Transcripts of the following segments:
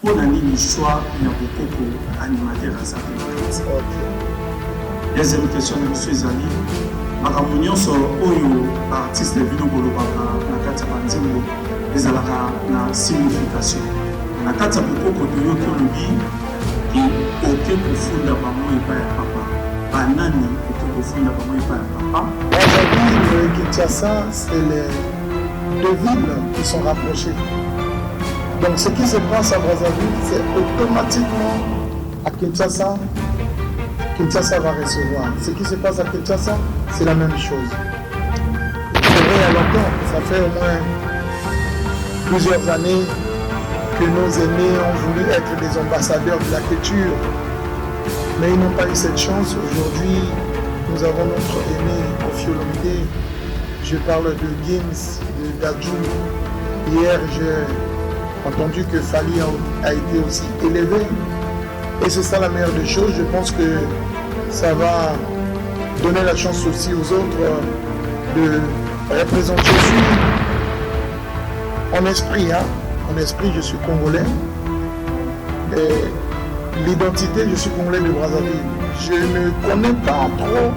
Pour la ligne choix, il y a beaucoup d'animateurs à ça. Deuxième question de M. Zali. Makamunyo so oyo artiste vino bolobaka na kati ya banzembo ezalaka na signification. Na kati ya bokoko toyoki olobi oke kofunda bango epai ya papa. Banani oke kofunda bango epai ya papa. Brazzaville et Kinshasa, c'est les deux villes qui sont rapprochées. Donc ce qui se passe à Brazzaville, c'est automatiquement à Kinshasa, Kinshasa va recevoir. Ce qui se passe à Kinshasa, c'est la même chose. C'est vrai, il y a longtemps, ça fait au moins plusieurs années que nos aînés ont voulu être des ambassadeurs de la culture, mais ils n'ont pas eu cette chance. Aujourd'hui, nous avons notre aîné Koffi Olomide. Je parle de Gims, de Dadju. Hier, j'ai entendu que Fally a été aussi élevé. Et c'est ça la meilleure des choses. Je pense que ça va donner la chance aussi aux autres de représenter. Je suis en esprit, en esprit, je suis congolais. Et l'identité, je suis congolais de Brazzaville. Je ne connais pas trop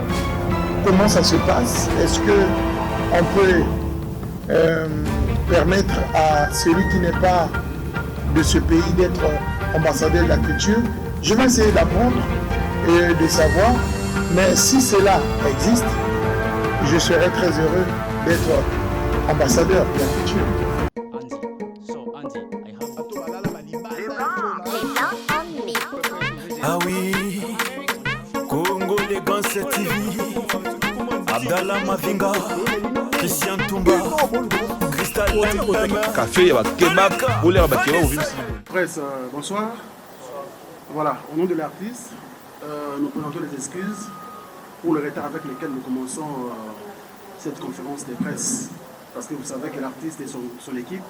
comment ça se passe. Est-ce qu'on peut permettre à celui qui n'est pas de ce pays d'être ambassadeur de la culture? Je vais essayer d'apprendre et de savoir, mais si cela existe, je serai très heureux d'être ambassadeur de la culture. Ah oui, Congo les gants TV, Abdallah Mavinga, Christian Toumba, Cristal Café, Québec, ou l'air Québec. Presse, bonsoir. Voilà, au nom de l'artiste, nous présentons les excuses pour le retard avec lequel nous commençons cette conférence de presse. Parce que vous savez que l'artiste et son équipe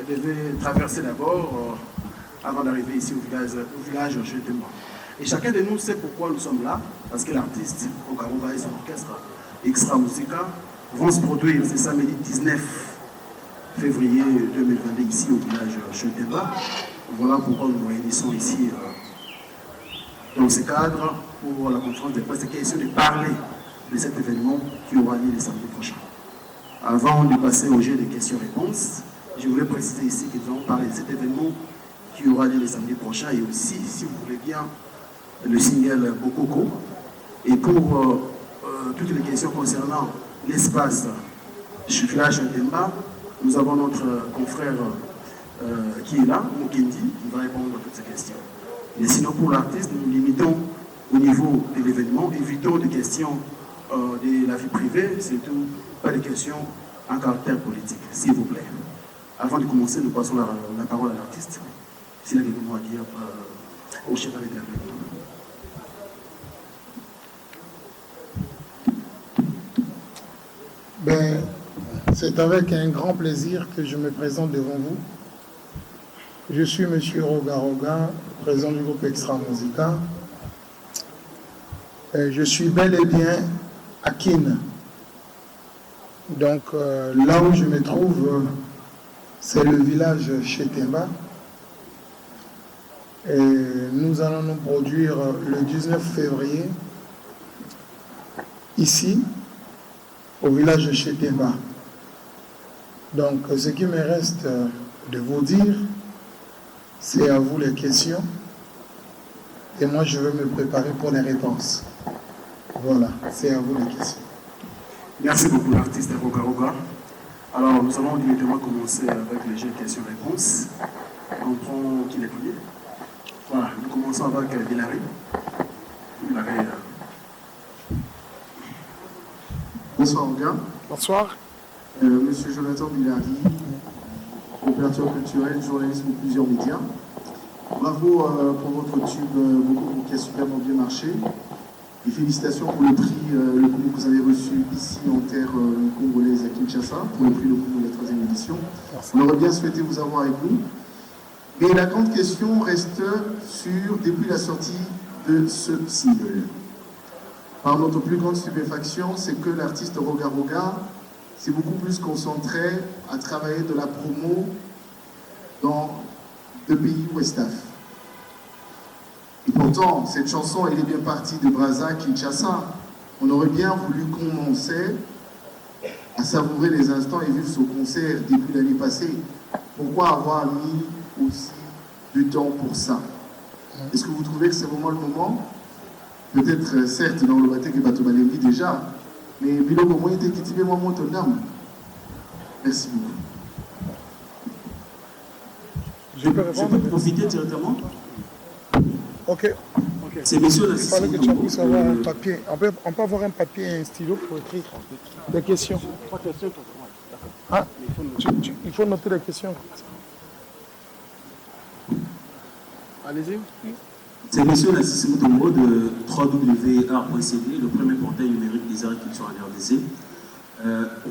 devaient traverser d'abord avant d'arriver ici au village Chetemba. Et chacun de nous sait pourquoi nous sommes là, parce que l'artiste, Ogaroga et son orchestre Extra Musica vont se produire ce samedi 19 février 2022 ici au village Chetemba. Voilà pourquoi nous nous réunissons ici dans ce cadre pour la conférence de presse. C'est question de parler de cet événement qui aura lieu le samedi prochain. Avant de passer au jeu de questions-réponses, je voulais préciser ici que nous allons parler de cet événement qui aura lieu le samedi prochain et aussi, si vous voulez bien, le single Bokoko. Et pour toutes les questions concernant l'espace village Chetemba, nous avons notre confrère qui est là, Mokendi, qui va répondre à toutes ces questions. Mais sinon, pour l'artiste, nous nous limitons au niveau de l'événement, évitons des questions de la vie privée, surtout pas des questions en caractère politique, s'il vous plaît. Avant de commencer, nous passons la parole à l'artiste. S'il a des mots à dire au chef avec la Ben, c'est avec un grand plaisir que je me présente devant vous. Je suis M. Roga Roga, président du groupe Extra Musica. Je suis bel et bien à Kin. Donc là où je me trouve, c'est le village Chetemba. Et nous allons nous produire le 19 février ici, au village de Chetemba. Donc ce qui me reste de vous dire, c'est à vous les questions. Et moi, je vais me préparer pour les réponses. Voilà, c'est à vous les questions. Merci beaucoup, l'artiste Roga Roga. Alors, nous allons directement commencer avec les jeux de questions-réponses. On prend qui les premiers. Voilà, nous commençons avec Hilary. Hilary. Bonsoir, Roga. Bonsoir. Monsieur Jonathan Hilary, opérateur culturel, journaliste pour plusieurs médias. Bravo pour votre tube beaucoup qui a superbement bien marché. Et félicitations pour le prix que vous avez reçu ici en terre congolaise à Kinshasa, pour le prix de la 3e édition. Merci. On aurait bien souhaité vous avoir avec nous. Mais la grande question reste sur, depuis la sortie de ce single. Par notre plus grande stupéfaction, c'est que l'artiste Roga Roga s'est beaucoup plus concentré à travailler de la promo dans de pays Westaf. Et pourtant, cette chanson, elle est bien partie de Brazza, Kinshasa. On aurait bien voulu commencer à savourer les instants et vivre ce concert début l'année passée. Pourquoi avoir mis aussi du temps pour ça? Est-ce que vous trouvez que c'est vraiment le moment? Peut-être, certes, dans le matin que Batobalembi déjà, mais Bilo au moins était quitté moi mon âme. Merci beaucoup. Je peux profiter directement. Ok. C'est monsieur Il fallait que tu puisses avoir un papier. On peut avoir un papier et un stylo pour écrire des questions. Ah, il faut noter les questions. Allez-y. C'est monsieur Nassisi Moutombo de www.art.cd, le premier portail numérique des arts et culture en RDC.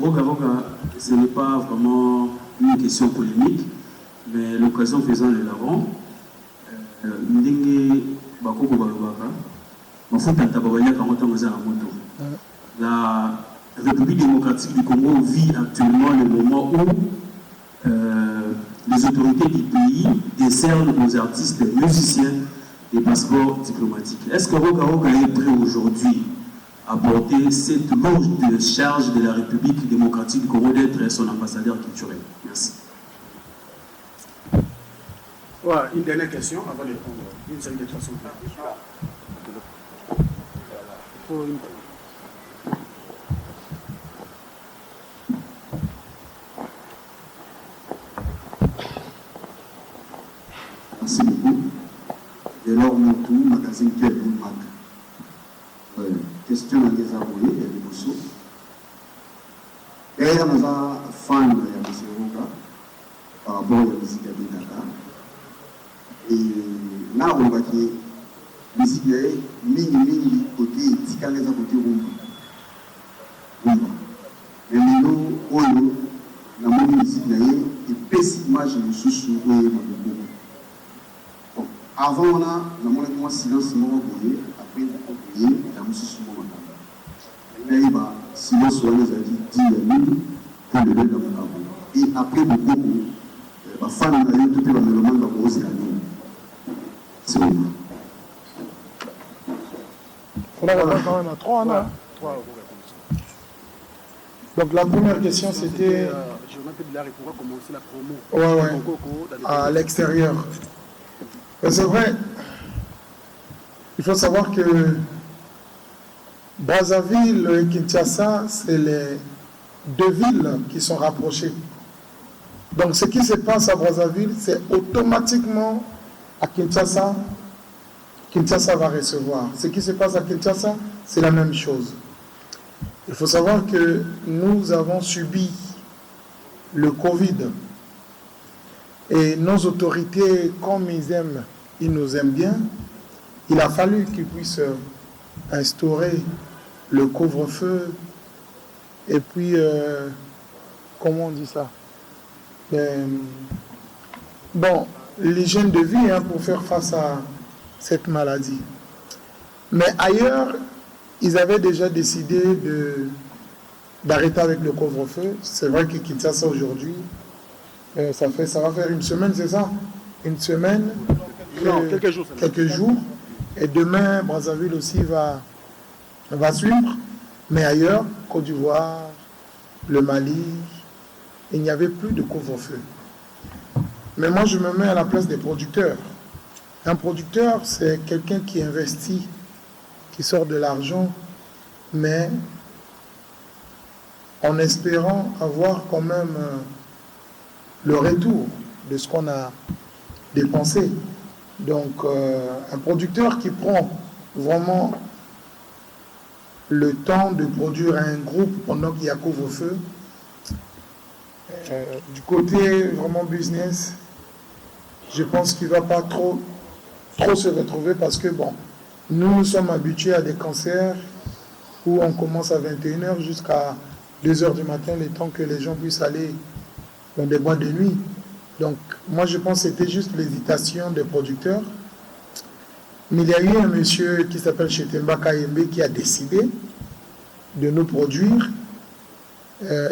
Roga Roga, ce n'est pas vraiment une question polémique, mais l'occasion faisant le lavant, la République démocratique du Congo vit actuellement le moment où les autorités du pays décernent aux artistes et musiciens des passeports diplomatiques. Est-ce que Roga Roga est prêt aujourd'hui à porter cette lourde charge de la République démocratique du Congo d'être son ambassadeur culturel? Merci. Voilà, une dernière question avant de répondre. Une série de questions. Merci beaucoup. Dès lors, mon tour, magazine Quel Mag. Question à les envoyer, et les mousseaux. Et il y a un fan de la musique par rapport à la musique de Dakar. Et là, on voit que la musique est mini côté Tikaleza côté Rumba. Mais nous, la musique est pessimisme de sous-sous avant, on a un silence, après, on a un silence. Il y a un silence, on a dit, et après, beaucoup, les femmes ont eu tout le monde dans le monde. C'est bon. On a quand même à 3, non? Donc la première question c'était. Pourquoi commencer la promo? Ouais. À l'extérieur. C'est vrai, il faut savoir que Brazzaville et Kinshasa, c'est les deux villes qui sont rapprochées. Donc ce qui se passe à Brazzaville, c'est automatiquement à Kinshasa, Kinshasa va recevoir. Ce qui se passe à Kinshasa, c'est la même chose. Il faut savoir que nous avons subi le Covid. Et nos autorités, comme ils nous aiment bien, il a fallu qu'ils puissent instaurer le couvre-feu. Et puis, comment on dit ça? Bon, l'hygiène de vie pour faire face à cette maladie. Mais ailleurs, ils avaient déjà décidé d'arrêter avec le couvre-feu. C'est vrai que Kinshasa aujourd'hui, ça va faire une semaine, c'est ça? Une semaine, Non, quelques jours. Et demain, Brazzaville aussi va suivre. Mais ailleurs, Côte d'Ivoire, le Mali, il n'y avait plus de couvre-feu. Mais moi, je me mets à la place des producteurs. Un producteur, c'est quelqu'un qui investit, qui sort de l'argent, mais en espérant avoir quand même le retour de ce qu'on a dépensé. Donc, un producteur qui prend vraiment le temps de produire un groupe pendant qu'il y a couvre-feu, du côté vraiment business, je pense qu'il ne va pas trop se retrouver parce que, bon, nous sommes habitués à des concerts où on commence à 21h jusqu'à 2h du matin, le temps que les gens puissent aller dans des boîtes de nuit. Donc, moi, je pense que c'était juste l'hésitation des producteurs. Mais il y a eu un monsieur qui s'appelle Chetemba Kayembe qui a décidé de nous produire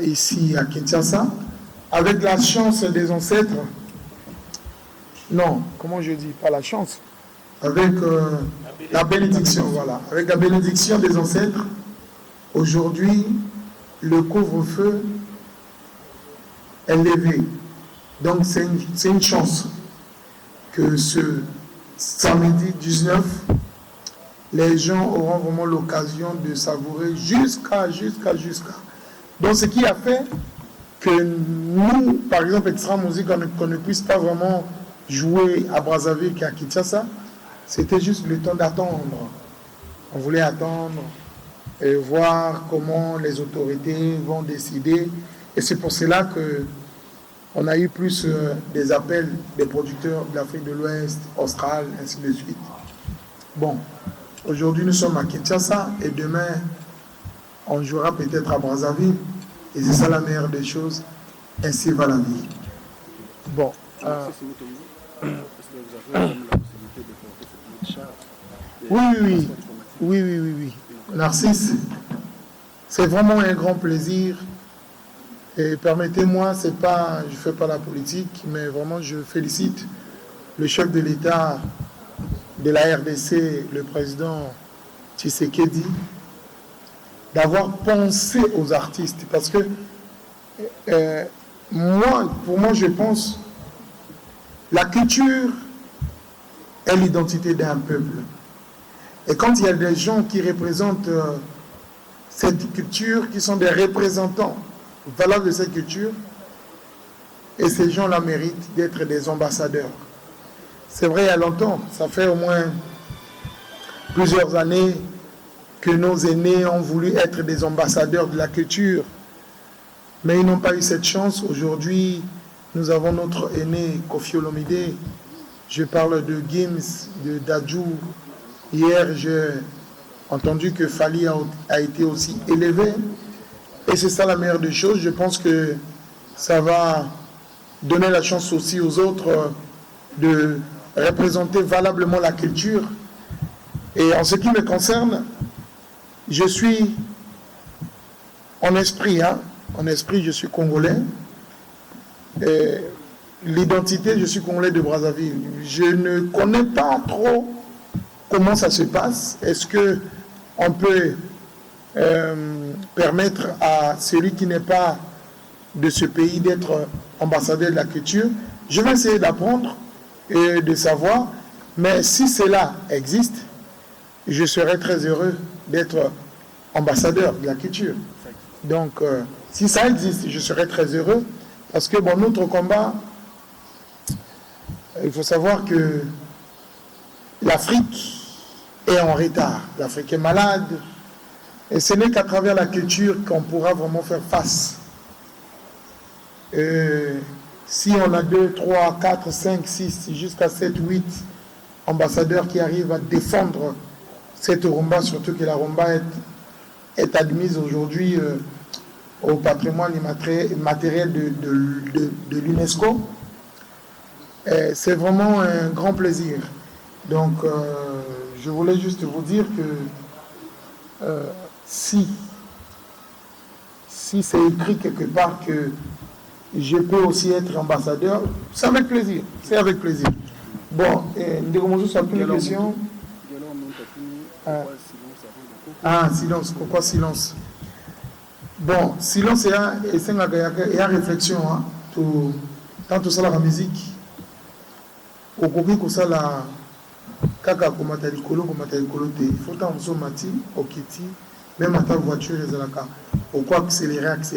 ici à Kinshasa. Avec la chance des ancêtres, Non, comment je dis, pas la chance. Avec la bénédiction, voilà. Avec la bénédiction des ancêtres, aujourd'hui, le couvre-feu est levé. Donc c'est une chance que ce samedi 19, les gens auront vraiment l'occasion de savourer jusqu'à. Donc ce qui a fait que nous, par exemple, Extra Musique, qu'on ne puisse pas vraiment jouer à Brazzaville qu'à Kinshasa, c'était juste le temps d'attendre. On voulait attendre et voir comment les autorités vont décider. Et c'est pour cela qu'on a eu plus des appels des producteurs de l'Afrique de l'Ouest, Austral, ainsi de suite. Bon, aujourd'hui nous sommes à Kinshasa et demain on jouera peut-être à Brazzaville. Et c'est ça la meilleure des choses. Ainsi va la vie. Bon. Oui. Narcisse, c'est vraiment un grand plaisir. Et permettez-moi, je ne fais pas la politique, mais vraiment je félicite le chef de l'État de la RDC, le président Tshisekedi, d'avoir pensé aux artistes. Parce que pour moi, je pense la culture est l'identité d'un peuple. Et quand il y a des gens qui représentent cette culture, qui sont des représentants valables de cette culture, et ces gens-là méritent d'être des ambassadeurs. C'est vrai, il y a longtemps, ça fait au moins plusieurs années que nos aînés ont voulu être des ambassadeurs de la culture, mais ils n'ont pas eu cette chance. Aujourd'hui, nous avons notre aîné Koffi Olomide. Je parle de Gims, de Dadju. Hier, j'ai entendu que Fally a été aussi élevé. Et c'est ça la meilleure des choses. Je pense que ça va donner la chance aussi aux autres de représenter valablement la culture. Et en ce qui me concerne, je suis en esprit, je suis congolais. L'identité, je suis congolais de Brazzaville. Je ne connais pas trop comment ça se passe. Est-ce qu'on peut permettre à celui qui n'est pas de ce pays d'être ambassadeur de la culture? Je vais essayer d'apprendre et de savoir. Mais si cela existe, je serai très heureux d'être ambassadeur de la culture. Donc, si ça existe, je serai très heureux. Parce que, bon, notre combat, il faut savoir que l'Afrique est en retard. L'Afrique est malade. Et ce n'est qu'à travers la culture qu'on pourra vraiment faire face. Si on a 2, 3, 4, 5, 6, jusqu'à 7, 8 ambassadeurs qui arrivent à défendre cette rumba, surtout que la rumba est admise aujourd'hui au patrimoine immatériel de l'UNESCO. C'est vraiment un grand plaisir. Donc, je voulais juste vous dire que si c'est écrit quelque part que je peux aussi être ambassadeur, c'est avec plaisir. C'est avec plaisir. Bon, nous commençons sur une question. Silence. Pourquoi silence? Bon, silence et réflexion. Tant tout ça la musique. Au cours de ça, la kaka komata likolo te. Il faut tant vous mati, au kiti, même à ta voiture, les alaka. Pourquoi accélérer te?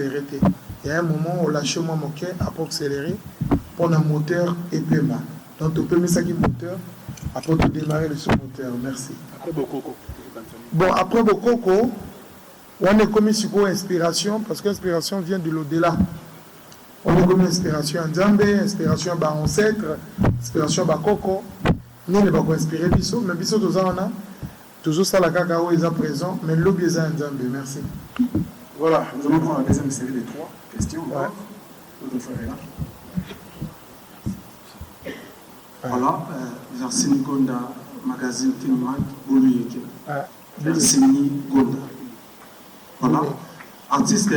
Il y a un moment où lâcher moi mon cœur, après accélérer, pour un moteur et paiement. Donc, tu peux mettre ça qui moteur, après tu démarrer le sous-moteur. Merci. Bon, après Bokoko, on est commis sur inspiration, parce que l'inspiration vient de l'au-delà. On est commis inspiration en Nzambe, inspiration par ancêtre, inspiration par Coco. Nous ne pouvons pas inspirer Bisso, mais Bisso, toujours ça, la cacao est présent, mais l'objet est en Nzambe. Merci. Voilà, nous allons prendre la deuxième série des 3 questions. Ouais. Notre frère est là. Voilà, Zarsini Gonda, magazine Télémat, Bouluyeke. Zarsini Gonda. Voilà, artiste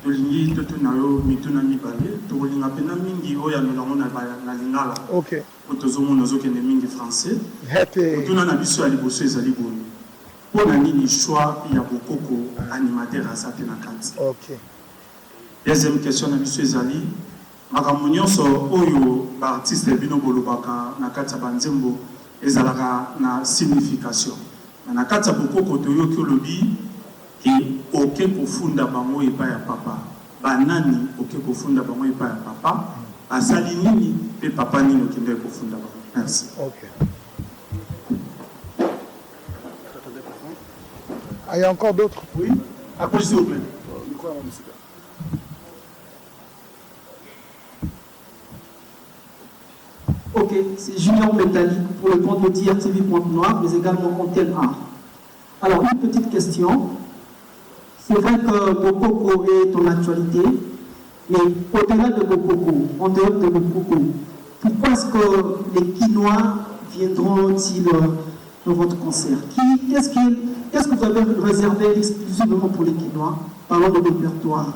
tolingi totuna yo mituna mibale tokolinga mpena mingi oyo amelango na lingala po tozomona ozokende mingi français otuna na biso ya liboso ezali boye mpo na nini choix ya bokoko animateur aza te na kati. Deuxième question na biso ezali makambo nyonso oyo baartiste bino bolobaka na kati ya banzembo ezalaka na signification na kati ya bokoko toyoki olobi e oke kofunda bango epai ya papa banani oke kofunda bango epai ya papa asali nini mpe papa nini okende kofunda bango. Merci. Ah, il y a encore d'autres? Oui. Approchez s'il vous plaît. Ok, c'est Junior Métallique pour le compte de DRTV Pointe Noire, mais également Antenne Art. Alors, une petite question. C'est vrai que Bokoko est en actualité, mais au-delà de Bokoko, en dehors de Bokoko, pourquoi est-ce que les Quinois viendront-ils dans votre concert? Qu'est-ce que vous avez réservé exclusivement pour les Quinois? Parlons de répertoire.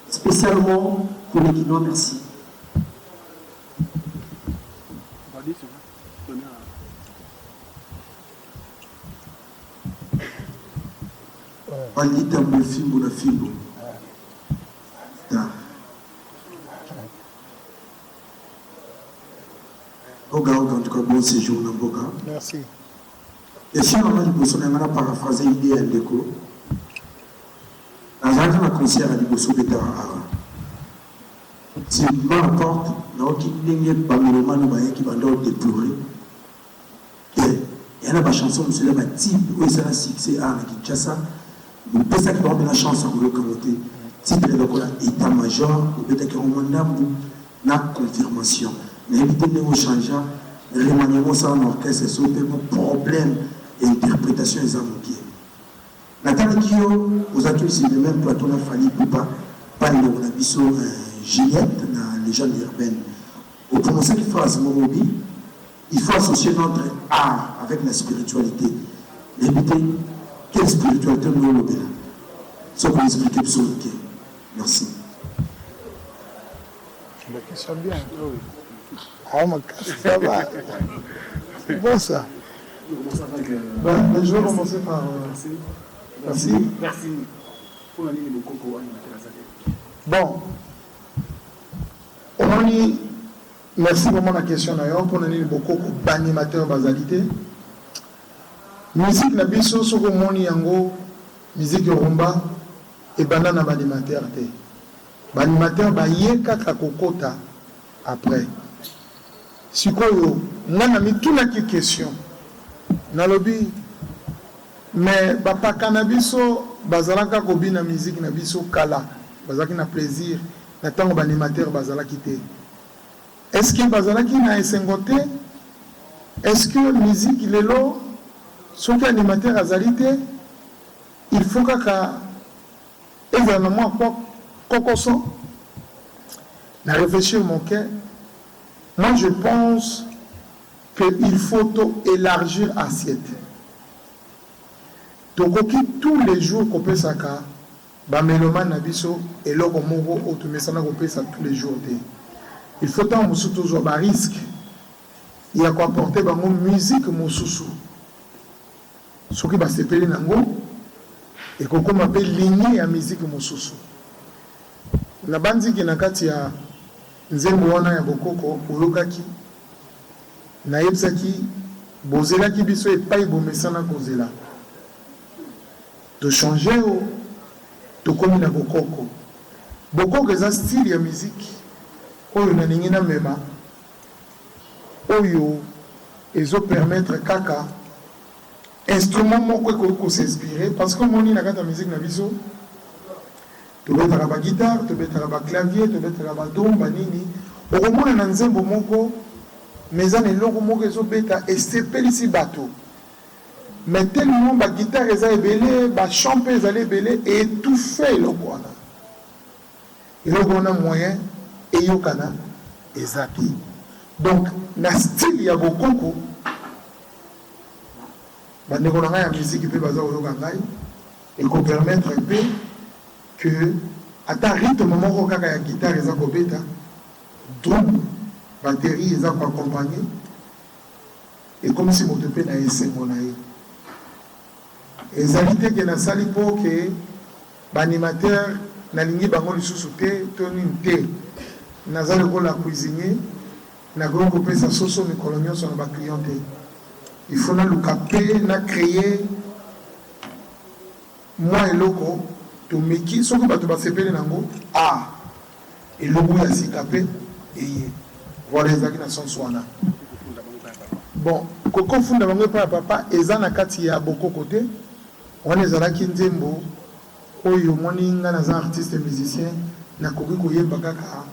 Spécialement pour les Quinois, merci. Balita Mfimbo na Fimbo. Oga, en tout cas, bon séjour dans Boga. Merci. Et si on a une paraphrasé l'idée à l'écho, dans un concert à l'Ibosso de Tarahara, si on m'apporte, dans qu'il n'y ait pas de qui va déplorer, il y a une chanson, monsieur le type, où il s'est succès à Kinshasa. Vous pouvez ça qui va avoir la chance à vous le commenter. Titre de état-major, vous pouvez être na confirmation. Mais évitez de vous changer, remaniement ça en orchestre, c'est un problème et interprétation des amours. Nathalie Kio, vous accueillez sur le même plateau, la famille Poupa, par le Nabiso Juliette, dans les légende urbaine. Au prononcer une phrase Morobi, il faut associer notre art avec la spiritualité. Évitez quelle spiritualité nous avons là. Ça pour expliquer tout ça. Merci. La question bien. Ah, ma ça va. C'est bon ça. Je vais commencer par. Merci. Merci. Bon. On dit merci vraiment la question d'ailleurs. Pour nous beaucoup d'animateurs basalité. Musique na biso soko moni yango musique rumba et banana animateur te. Animateur ba yeka kakokota après. Sikoyo ngana mi tuna ki question. Na lobi mais papa cannabis bazalaka ko bina musique na biso kala. Bazaki na plaisir na tango ba animateur bazalaki te. Est-ce que bazalaki na esengote? Est-ce que musique lelo son animateur azalité, il faut que évidemment Kokoso n'a réfléchi mon cœur. Moi je pense qu'il faut élargir l'assiette. Donc tous les jours qu'on peut saka, ba meloman nabiso et loko moko automesana qu'on peut ça tous les jours. Il faut tant toujours ba risque. Il y a quoi porter ba musique mosusu. Ce qui va s'appeler Nango et qu'on appelle lignée à musique mosusu. La bandi qui n'a qu'à tia nzembo wana ya bokoko olokaki na yebsaki bozela ki biso et pas bomesana kozela de changer to komi na bokoko bokoko est un style ya musique oyo na ningi na mema oyo ezo permettre kaka instrument moko ko s'inspirer parce que moni na kata musique na biso to betaka ba guitare to betaka ba clavier to betaka ba domba nini okomona na nzembo moko mezana eloko moko ezo beta esepelisi bato mais tellement ba guitare eza ebele ba champe ezali ebele et étouffer eloko wana moyen eyokana ezaki donc na style ya bokoko bandeko na ngai ya musique mpe baza koyoka ngai eko permettre mpe que ata rythme moko kaka ya guitare eza kobeta, drum batterie eza koaccompagner, et comme si moto mpe na esengo na ye ezali te ke nasali mpo ke baanimateur nalingi bango lisusu te to nini te, naza lokola cuisinier nakoki kopesa soso mikolo nyonso na baclient te. Il faut naluka mpe na créer mwa eloko tomeki soki bato basepeli nango eloko ya sika mpe eye voilà ezalaki na sens wana. Bon kokofunda bango epai ya papa eza na kati ya bokoko te, wana ezalaki nzembo oyo moni nga naza artiste musicien nakoki koyemba kaka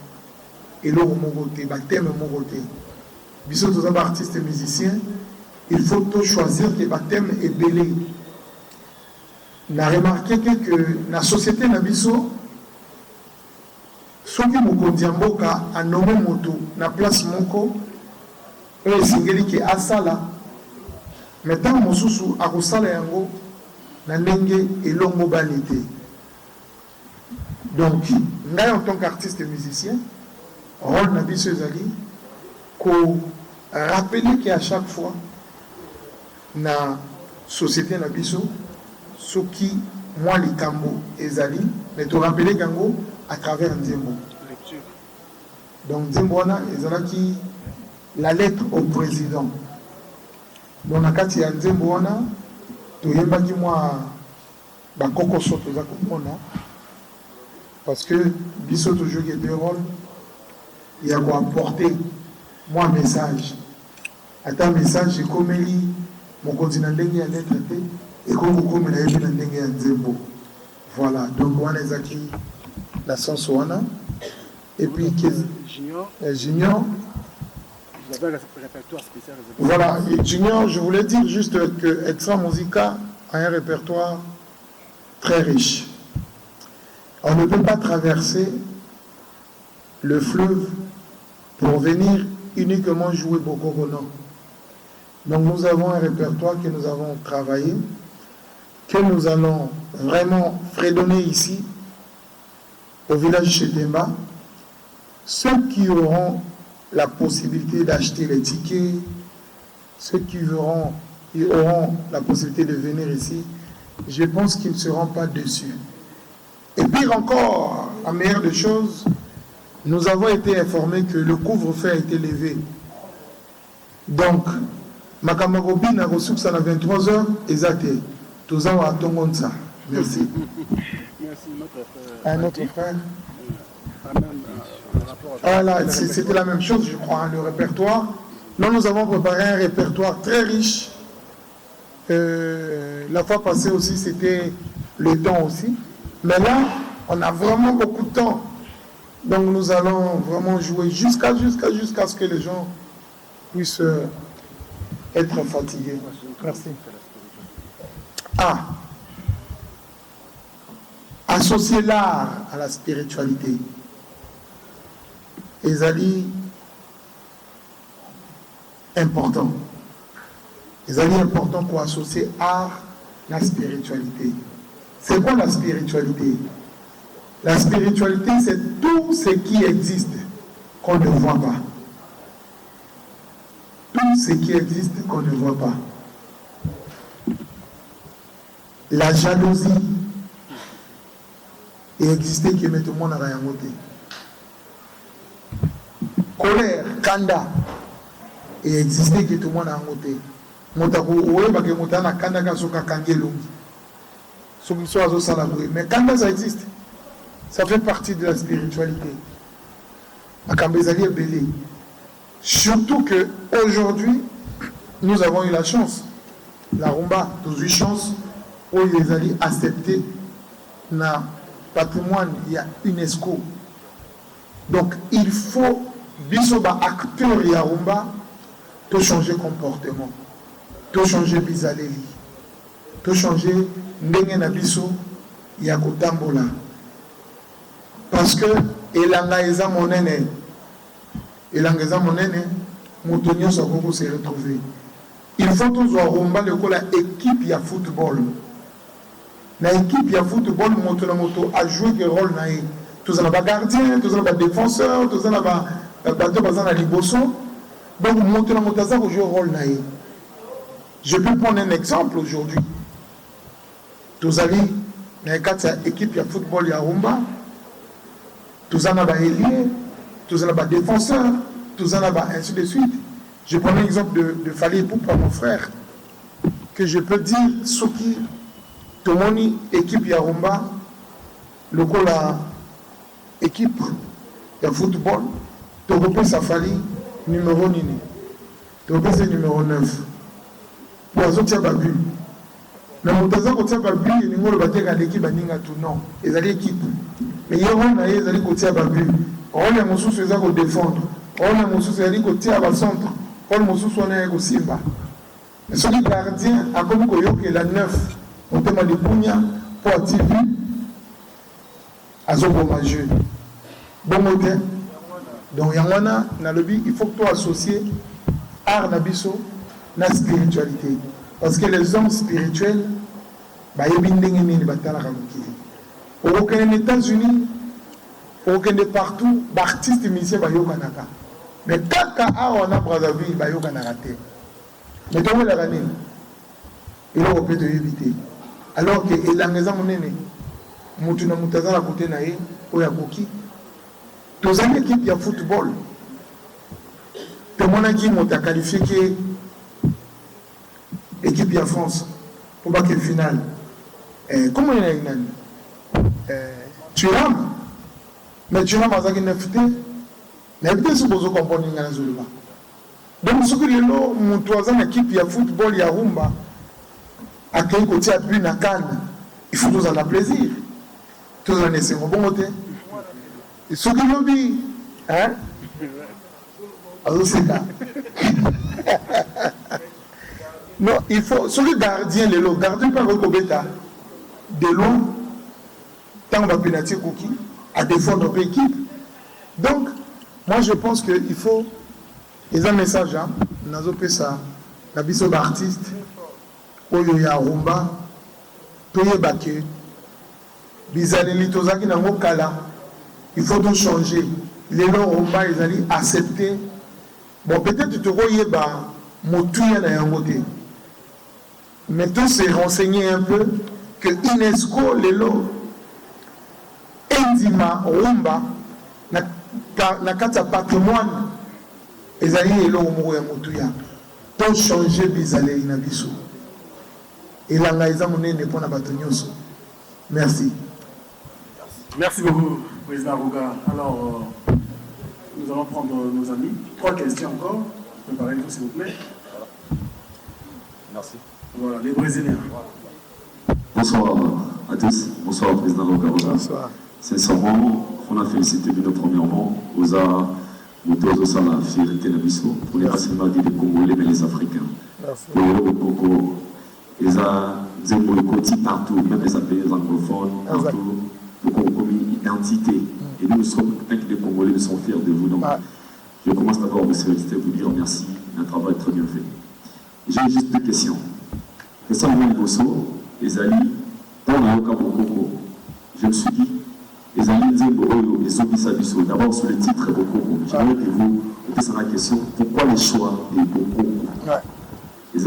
eloko moko te, bateme moko te. Biso toza ba artiste musicien, il faut to choisir que bateme ebele. Na remarqué que na société na biso soki mokonzi ya mboka anome moto na place moko oyo esengeli ke asala, me ntango mosusu akosala yango na ndenge elongo bani te. Donc ngai en tant qu'artiste musicien, rôle na biso ezali ko rappeler qu'à chaque fois na société na biso soki moi likambo ezali, mais to rappeler kango à travers nzembo. Donc nzembo wana ezalaki la lettre au président. Donc na kati ya nzembo wana toyembaki mwa bakoko so toza komona, parce que biso toujours des rôles, il y a quoi apporter moi message. Ata message ekomeli mokonzi na ndenge ya lettre te ekokomela yebi na ndenge ya nzembo. Voilà, donc wana ezaki la sens wana. Et puis Junior, vous avez un répertoire spécial. Voilà, et Junior, je voulais dire juste que Extra Musica a un répertoire très riche. On ne peut pas traverser le fleuve pour venir uniquement jouer Bokoko, non. Donc nous avons un répertoire que nous avons travaillé, que nous allons vraiment fredonner ici, au village Chetemba. Ceux qui auront la possibilité d'acheter les tickets, ceux qui auront la possibilité de venir ici, je pense qu'ils ne seront pas déçus. Et pire encore, la meilleure des choses, nous avons été informés que le couvre-feu a été levé. Donc, Makamagobi n'a reçu que ça à 23h, exact. Tous en attendons ça. Merci. Merci, notre frère. Un autre frère. Voilà, c'était la même chose, je crois, le répertoire. Nous avons préparé un répertoire très riche. La fois passée aussi, c'était le temps aussi. Mais là, on a vraiment beaucoup de temps. Donc nous allons vraiment jouer jusqu'à ce que les gens puissent être fatigués. Merci. Associer l'art à la spiritualité. Ezali important. Ezali important pour associer art à la spiritualité. C'est quoi la spiritualité? La spiritualité, c'est tout ce qui existe qu'on ne voit pas. Tout ce qui existe qu'on ne voit pas. La jalousie et exister qui met tout le monde à la montée. Colère, kanda et exister qui tout le monde a montée. Mais kanda ça existe. Ça fait partie de la spiritualité. Surtout que aujourd'hui, nous avons eu la chance. La rumba, nous avons eu chance où ils allaient accepter na patrimoine, il y a UNESCO. Donc il faut bisoba acteur ya rumba to changer comportement, to changer bizaleli, to changer ndenge na biso ya kotambola. Parce que elanga eza monene, motonio sa koko se retrouver. Il faut tous rumba le ko la équipe ya football. Na équipe ya football moto a joué que rôle na tous en avez gardien, tous en avez défenseur, tous en avez bateau dans les bossons. Donc, monter dans mon taza pour jouer un rôle naïf. Je peux prendre un exemple aujourd'hui. Tous allez dans l'équipe de football à Rumba, tous en avez ailier, tous en avez défenseur, tous en avez ainsi de suite. Je prends l'exemple de Fali Poupa, mon frère, que je peux dire, ce qui, tout le monde, équipe à Rumba, le coup la équipe de football, tout le monde, ça Fali. Numéro nini. Donc c'est numéro 9. Pour les autres, babu. Mais mon taza côté babu, il y a une bataille à l'équipe baninga tout non. Ils allaient équipe. Mais il y a un naïe, ils allaient côté babu. On a mon sous ils allaient défendre. On a mon sous ils allaient côté à la centre. On a mon sous on est au Simba. Mais celui gardien a comme koyo que la 9. On demande des punya pour activer. Azobo majeur. Bon modèle. Donc, il faut que tu associes art nabiso na spiritualité. Parce que les hommes spirituels, aux États-Unis, aux partout, artistes et musiciens, mais quand on a Brazzaville, mais tu vois la ranine, il peut te éviter. Alors que la maison, tu n'as pas à côté de la tous les équipes de football, tout le monde qui m'a qualifié qui équipe de France pour battre le final. Comment il y a une Turam, mais Turam a une nefté, nefté c'est pour ce qu'on peut dire dans le bas. Donc ce que les lots, mon troisième équipe de football, il y a Rumba, à quel côté à plus na Cannes, il faut nous en avoir plaisir. Tous en essayer bon côté. Ce qui nous dit, hein? Alors c'est là. Non, il faut. Sur le gardien, les lots, gardien par le Kobeta, de l'eau, tant on va pénaliser Kouki, à défendre notre équipe. Donc, moi je pense qu'il faut. Ils ont un message, hein? Nous avons fait ça. La biseau d'artiste, Oyoya Rumba, Toye Baké, Bizaleli Tozaki Namokala. Il faut donc changer. Les gens ont pas accepté. Bon, peut-être que tu voyais, Motouya n'a rien voté. Mais tout s'est renseigné un peu que UNESCO, les lots, Endima, Rumba, n'a qu'à patrimoine, ils allaient les lots au Motouya. Pour changer, ils allaient inabiso. Et là, ils ont mené les points à Batonioso. Merci. Merci beaucoup, Président Rouga. Alors, nous allons prendre nos amis. 3 questions encore. Préparez-vous, s'il vous plaît. Merci. Voilà, les Brésiliens. Bonsoir à tous. Bonsoir, Président Rouga. Bonsoir. Sincèrement, on a félicité nous premièrement aux Motozo la fierté de Bissau, pour les facilement dire les Congolais, mais les Africains. Merci. Pour les Congo, ils ont des côtés partout, même les pays anglophones, partout. Donc on a une identité. Et nous sommes, tant que les Congolais, nous sommes fiers de vous. Donc, je commence d'abord de féliciter, vous dire merci, un travail très bien fait. J'ai juste 2 questions. Récemment, les Bosso, les alliés, dans le Bokoko, je me suis dit, les alliés Zemboro et Sobisabiso, d'abord sur le titre Bokoko. J'aimerais que vous posiez la question, pourquoi le choix des Bokoko? Les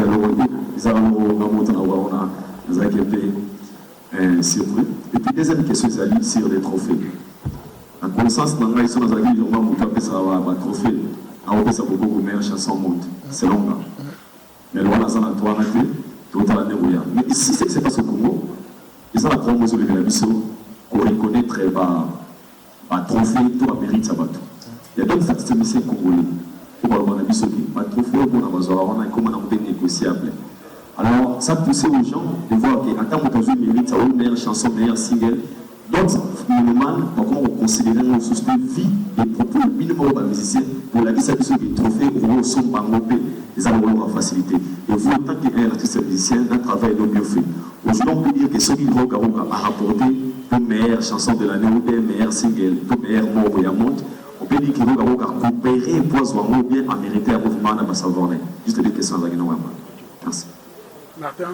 surpris. Et puis, deuxième question, c'est sur les trophées. En connaissance, dans la ils ont un trophée. On a beaucoup de meilleures chansons au monde. C'est long. Mais là, on a un toit mais ici, ce qui se passe au Congo, ils ont la promotion de la mission qu'on reconnaît très bas. Un trophée, tout a mérite ça. Il y a d'autres statistiques congolais. Pour avoir un mission qui a un trophée, on a comment on peut négocier après. Alors, ça poussait aux gens de voir qu'en tant que tu mérite sa meilleure chanson, meilleure single, d'autres minimum, encore on considérait nos sources de vie et propos minimum aux musiciens pour la distribution des trophées au son bangopé, les avoir facilité. Et vous, en tant qu'artiste musicien, un travail de mieux fait. Aujourd'hui, on peut dire que Sobi Roga a rapporté une meilleure chanson de l'année ou une meilleure single, une meilleure mot ou monte. On peut dire que Roga a coopéré pour ou bien a mérité un mouvement dans ma savoir. Juste des questions à la Guinée. Merci. Martin.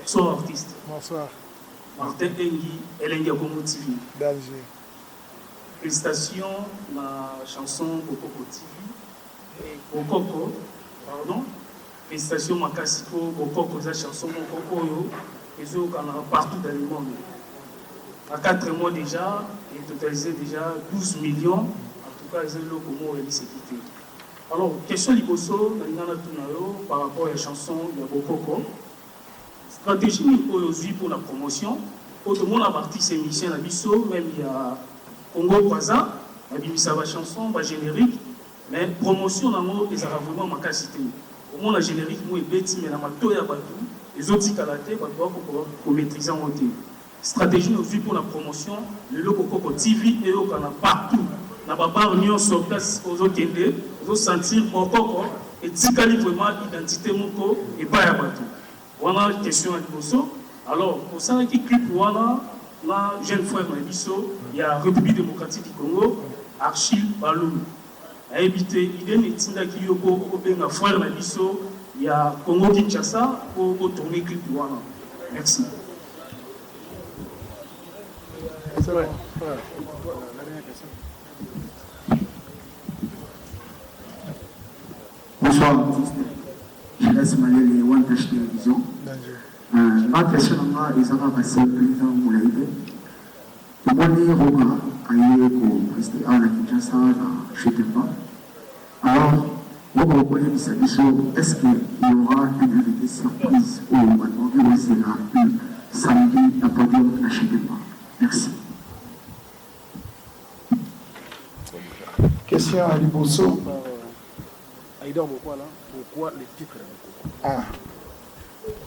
Bonsoir artiste. Bonsoir. Martin Engi, Elengi Congo TV. Danger. Félicitations, ma chanson Bokoko TV. Et Bokoko, pardon. Félicitations, ma Kassiko, Bokoko, la chanson Bokoko, et je partout dans le monde. À 4 mois déjà, il totalisait déjà 12 millions. En tout cas, ils ont le comment il s'est quitté. Alors, question Liboso, par rapport à la chanson de Bokoko. Stratégie aujourd'hui pour la promotion. Tout le monde a parti ses missions à Bisso, même il y a Congo Kwaza, il y a la chanson, la générique, mais promotion, ils ont vraiment ma capacité. Au moins, la générique, moi, est bête, mais la mato et la bateau, les autres calatés, pour maîtriser en côté. Stratégie aujourd'hui pour la promotion, le Bokoko TV et au Canada partout. N'a pas réunion sur place aux autres aider, aux autres sentir Bokoko et Tikali vraiment identité Moko et pas à bateau. Voilà une question à Liboso. Alors, pour ça, qui clip, voilà, la jeune frère Liboso, il y a République démocratique du Congo, Achille Balou. A évité, il y a une qui est frère Liboso, il y a Congo Kinshasa pour tourner clip, voilà. Merci. C'est vrai. Bonsoir, je laisse Malé les One Touch Télévision. Ma question est ça va passer président Moulaïbe. Le premier Roga a eu pour à la Kinshasa, je ne sais pas. Alors, est-ce qu'il y aura une invité surprise au moment où il sera samedi à podium à Chidema? Merci. Question à Liboso. Aïda, pourquoi le titre? Ah.